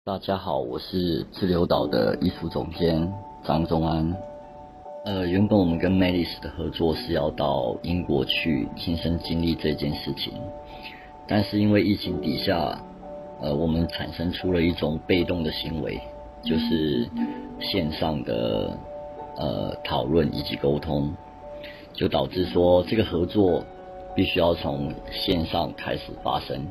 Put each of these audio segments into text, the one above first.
大家好，我是滞留岛的艺术总监张宗安。原本我们跟 Melis 的合作是要到英国去亲身经历这件事情，但是因为疫情底下，我们产生出了一种被动的行为，就是线上的讨论以及沟通，就导致说这个合作必须要从线上开始发生。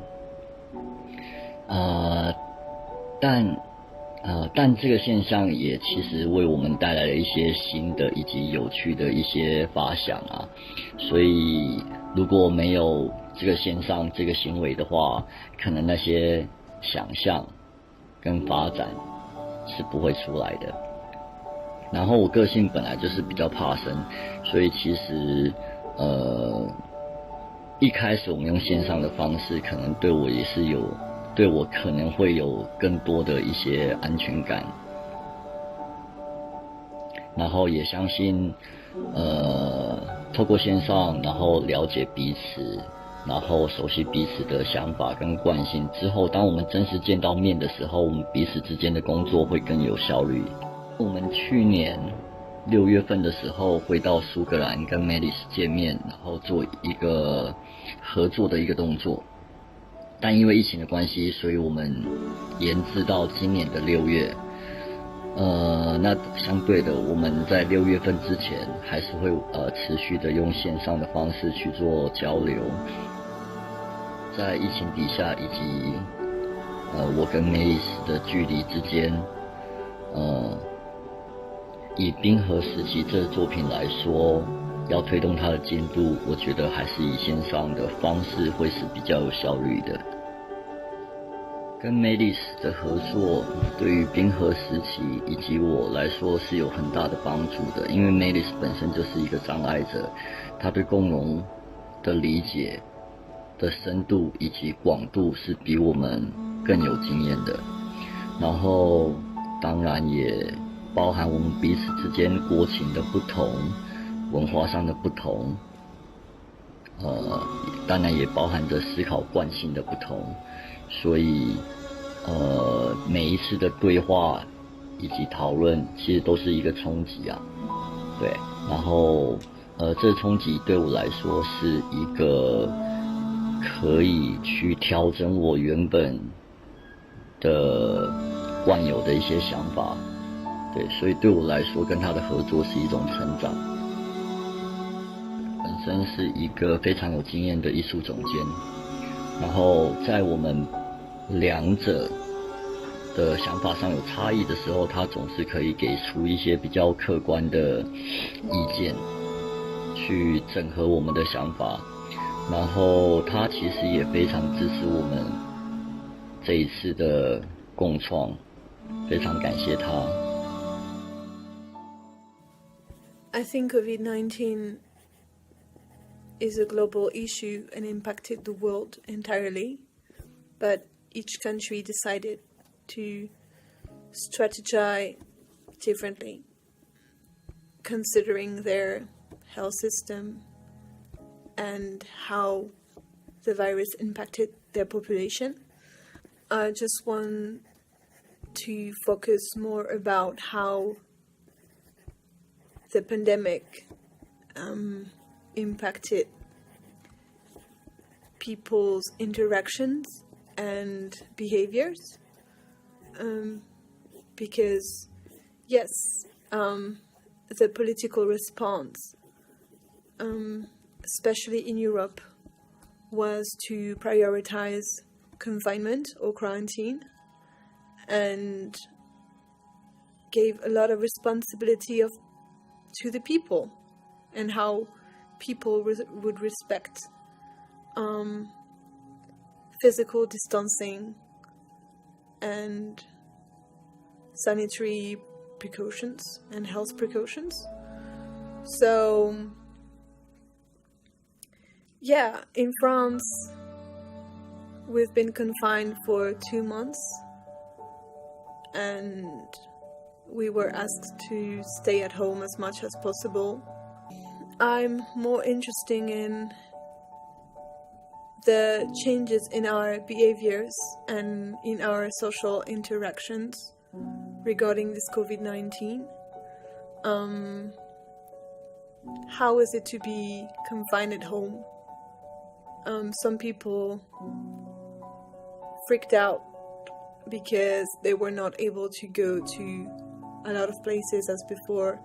但这个现象也其实为我们带来了一些新的以及有趣的一些发想啊，所以如果没有这个线上这个行为的话，可能那些想象跟发展是不会出来的。然后我个性本来就是比较怕生，所以其实一开始我们用线上的方式，可能对我可能会有更多的一些安全感，然后也相信透过线上，然后了解彼此，然后熟悉彼此的想法跟惯性之后，当我们真实见到面的时候，我们彼此之间的工作会更有效率。我们去年6月份的时候回到苏格兰跟 Melis 见面，然后做一个合作的一个动作，但因为疫情的关系，所以我们延至到今年的6月。那相对的，我们在6月份之前还是会持续的用线上的方式去做交流。在疫情底下，以及我跟 Melis 的距离之间，以冰河时期这个作品来说，要推动它的进度，我觉得还是以线上的方式会是比较有效率的。跟 Melis 的合作对于冰河时期以及我来说是有很大的帮助的，因为 Melis 本身就是一个障碍者，他对共融的理解的深度以及广度是比我们更有经验的，然后当然也包含我们彼此之间国情的不同，文化上的不同，当然也包含着思考惯性的不同，所以每一次的对话以及讨论其实都是一个冲击啊，对，然后这冲击对我来说是一个可以去调整我原本的惯有的一些想法，对，所以对我来说跟他的合作是一种成长。本身是一个非常有经验的艺术总监，然后在我们两者的想法上有差异的时候，他总是可以给出一些比较客观的意见，去整合我们的想法，然后他其实也非常支持我们这一次的共创，非常感谢他。I think COVID-19 is a global issue and impacted the world entirely, but each country decided to strategize differently, considering their health system and how the virus impacted their population. I just want to focus more about how the pandemic impacted people's interactions and behaviors, because yes, the political response, especially in Europe, was to prioritize confinement or quarantine and gave a lot of responsibility to the people and how people would respect physical distancing and sanitary precautions and health precautions. So yeah, in France we've been confined for 2 months and we were asked to stay at home as much as possible. I'm more interested in the changes in our behaviors and in our social interactions regarding this COVID-19. How is it to be confined at home? Some people freaked out because they were not able to go to a lot of places as before.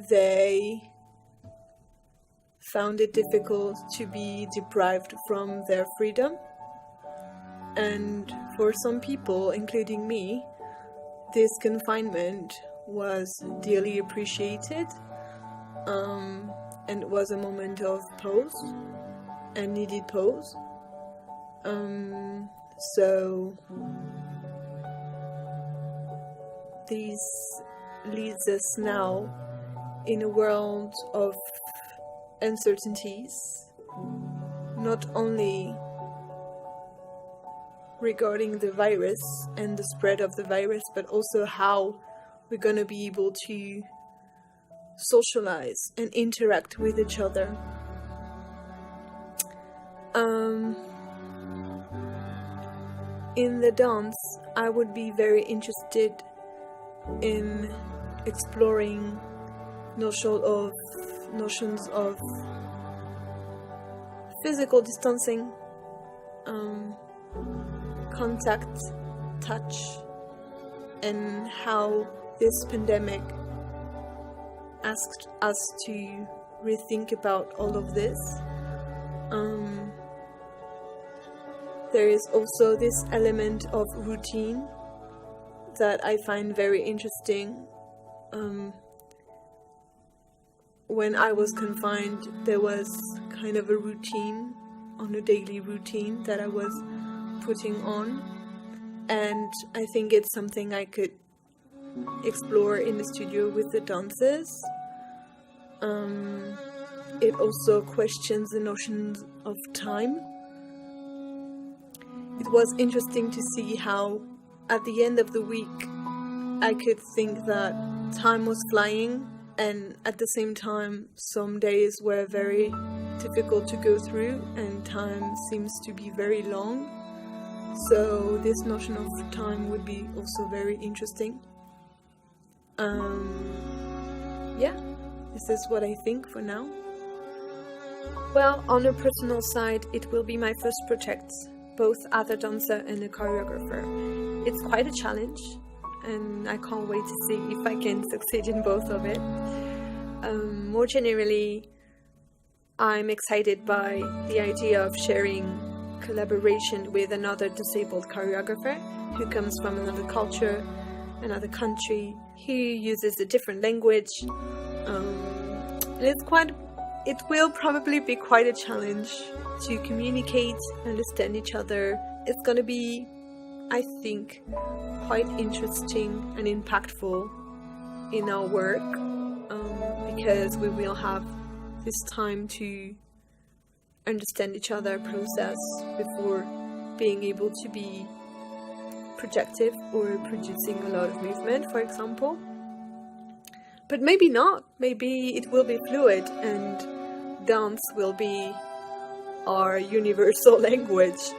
They found it difficult to be deprived from their freedom. And for some people, including me, this confinement was dearly appreciated, and was a moment of pause, and needed pause. So this leads us now in a world of uncertainties, not only regarding the virus and the spread of the virus, but also how we're going to be able to socialize and interact with each other. In the dance, I would be very interested in exploring notions of physical distancing, contact, touch, and how this pandemic asked us to rethink about all of this. There is also this element of routine that I find very interesting. When I was confined, there was kind of a routine, on a daily routine that I was putting on, and I think it's something I could explore in the studio with the dancers. It also questions the notions of time. It was interesting to see how at the end of the week I could think that time was flying, and at the same time some days were very difficult to go through and time seems to be very long. So this notion of time would be also very interesting. This is what I think for now. Well, on a personal side, it will be my first project, both as a dancer and a choreographer. It's quite a challenge, and I can't wait to see if I can succeed in both of it. More generally, I'm excited by the idea of sharing collaboration with another disabled choreographer who comes from another culture, another country. He uses a different language. It will probably be quite a challenge to communicate, understand each other. It's gonna be, I think, quite interesting and impactful in our work, because we will have this time to understand each other, process before being able to be projective or producing a lot of movement, for example. But maybe not. Maybe it will be fluid and dance will be our universal language.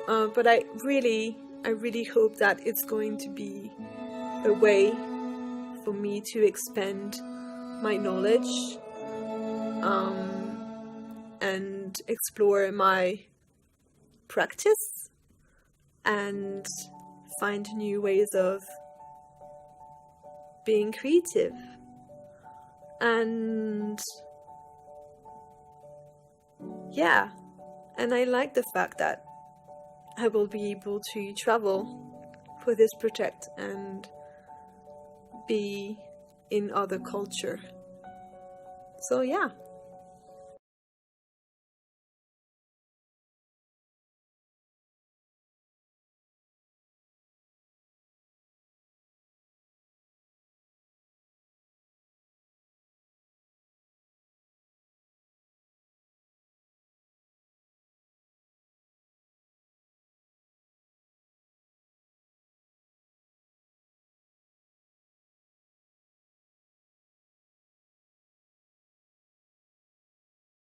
But I really hope that it's going to be a way for me to expand my knowledge and explore my practice and find new ways of being creative. And yeah, and I like the fact that I will be able to travel for this project and be in other culture. So yeah,